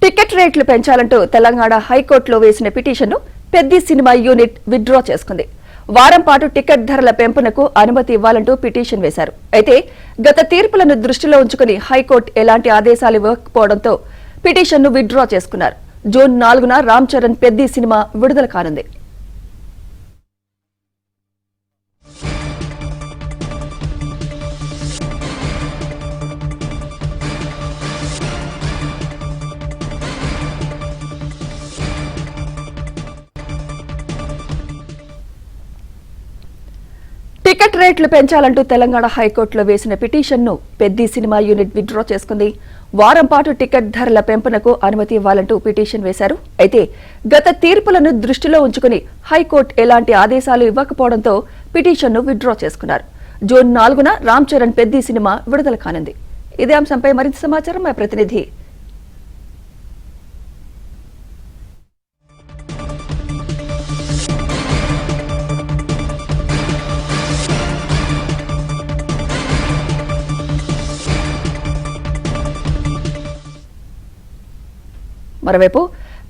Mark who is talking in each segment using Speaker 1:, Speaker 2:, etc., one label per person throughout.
Speaker 1: Ticket రేట్లు పెంచాలంటూ తెలంగాణ హైకోర్టులో వేసిన పిటిషన్ను పెద్ది సినిమా యూనిట్ విత్డ్రా చేసుకుంది. వారం పాటు టికెట్ ధరల పెంపునకు అనుమతి ఇవ్వాలంటూ పిటిషన్ వేశారు. అయితే గత తీర్పులను దృష్టిలో ఉంచుకుని హైకోర్టు ఎలాంటి ఆదేశాలు ఇవ్వకపోవడంతో పిటిషన్ను విత్డ్రా చేసుకున్నారు. జూన్ 4న రామ్ చరణ్ పెద్ది సినిమా విడుదల కానుంది. టికెట్ రేట్లు పెంచాలంటూ తెలంగాణ హైకోర్టులో వేసిన పిటిషన్ను పెద్ది సినిమా యూనిట్ విత్డ్రా చేసుకుంది. వారం పాటు టికెట్ ధరల పెంపునకు అనుమతి ఇవ్వాలంటూ పిటిషన్ వేశారు. అయితే గత తీర్పులను దృష్టిలో ఉంచుకుని హైకోర్టు ఎలాంటి ఆదేశాలు ఇవ్వకపోవడంతో పిటిషన్ను విత్డ్రా చేసుకున్నారు. జూన్ 4న రామ్ చరణ్ పెద్ది సినిమా విడుదల కానుంది. ఇదే అంశంపై మరింత సమాచారం మా ప్రతినిధి మరోవైపు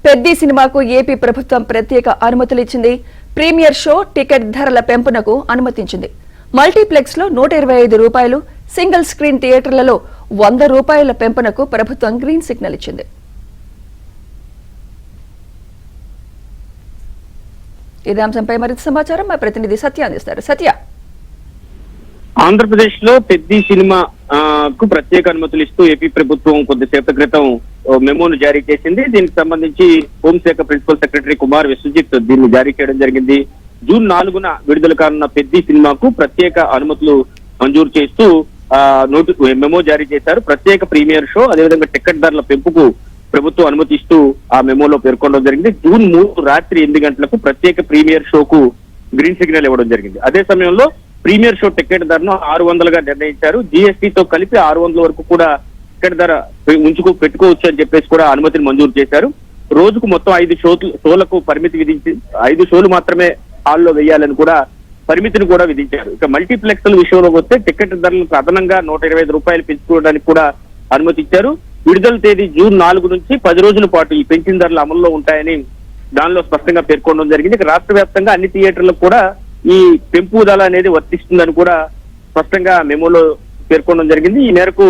Speaker 1: పెద్ది సినిమాకు ఏపీ ప్రభుత్వం ప్రత్యేక అనుమతులు ఇచ్చింది. ప్రీమియర్ షో టికెట్ ధరల పెంపునకు అనుమతించింది. మల్టీప్లెక్స్ లో ₹125, సింగిల్ స్క్రీన్ థియేటర్లలో ₹100 పెంపునకు ప్రభుత్వం గ్రీన్ సిగ్నల్ ఇచ్చింది. ఇదే అంశంపై మరింత సమాచారం మా ప్రతినిధి సత్య అందిస్తారు. సత్య,
Speaker 2: ఆంధ్రప్రదేశ్ లో పెద్ది సినిమాకు ప్రత్యేక అనుమతులు ఇస్తూ ఏపీ ప్రభుత్వం కొద్దిసేపటి క్రితం మెమోను జారీ చేసింది. దీనికి సంబంధించి హోంశాఖ ప్రిన్సిపల్ సెక్రటరీ కుమార్ విశ్వజిత్ దీన్ని జారీ చేయడం జరిగింది. జూన్ 4న విడుదల కానున్న పెద్ది సినిమాకు ప్రత్యేక అనుమతులు మంజూరు చేస్తూ మెమో జారీ చేశారు. ప్రత్యేక ప్రీమియర్ షో, అదేవిధంగా టికెట్ ధరల పెంపుకు ప్రభుత్వం అనుమతిస్తూ ఆ మెమోలో పేర్కొనడం జరిగింది. జూన్ 3 రాత్రి 8 గంటలకు ప్రత్యేక ప్రీమియర్ షోకు గ్రీన్ సిగ్నల్ ఇవ్వడం జరిగింది. అదే సమయంలో ప్రీమియర్ షో టికెట్ ధరను 600గా నిర్ణయించారు. జీఎస్టీతో కలిపి 600 వరకు కూడా టికెట్ ధర పెట్టుకోవచ్చు అని చెప్పేసి కూడా అనుమతిని మంజూరు చేశారు. రోజుకు మొత్తం 5 షోలకు పరిమితి విధించి 5 షోలు మాత్రమే హాల్లో వేయాలని కూడా పరిమితిని కూడా విధించారు. ఇక మల్టీప్లెక్స్ల విషయంలోకి వస్తే టికెట్ ధరలకు అదనంగా ₹125 పెంచుకోవడానికి కూడా అనుమతి ఇచ్చారు. విడుదల తేదీ జూన్ 4 నుంచి 10 రోజుల పాటు ఈ పెంచిన ధరలు అమల్లో ఉంటాయని దానిలో స్పష్టంగా పేర్కొనడం జరిగింది. ఇక రాష్ట్ర వ్యాప్తంగా అన్ని థియేటర్లకు కూడా ఈ పెంపుదల అనేది వర్తిస్తుందని కూడా స్పష్టంగా మెమోలో పేర్కొనడం జరిగింది. ఈ మేరకు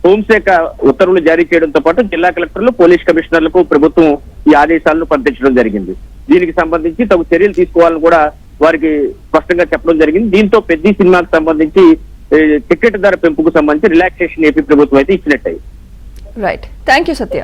Speaker 2: హోంశాఖ ఉత్తర్వులు జారీ చేయడంతో పాటు జిల్లా కలెక్టర్లు, పోలీస్ కమిషనర్లకు ప్రభుత్వం ఈ ఆదేశాలను పంపించడం జరిగింది. దీనికి సంబంధించి తగు చర్యలు తీసుకోవాలని కూడా వారికి స్పష్టంగా చెప్పడం జరిగింది. దీంతో పెద్ది సినిమాకు సంబంధించి టికెట్ ధర పెంపుకు సంబంధించి రిలాక్సేషన్ ఏపీ ప్రభుత్వం అయితే ఇచ్చినట్టయింది.
Speaker 1: Right, thank you Satya.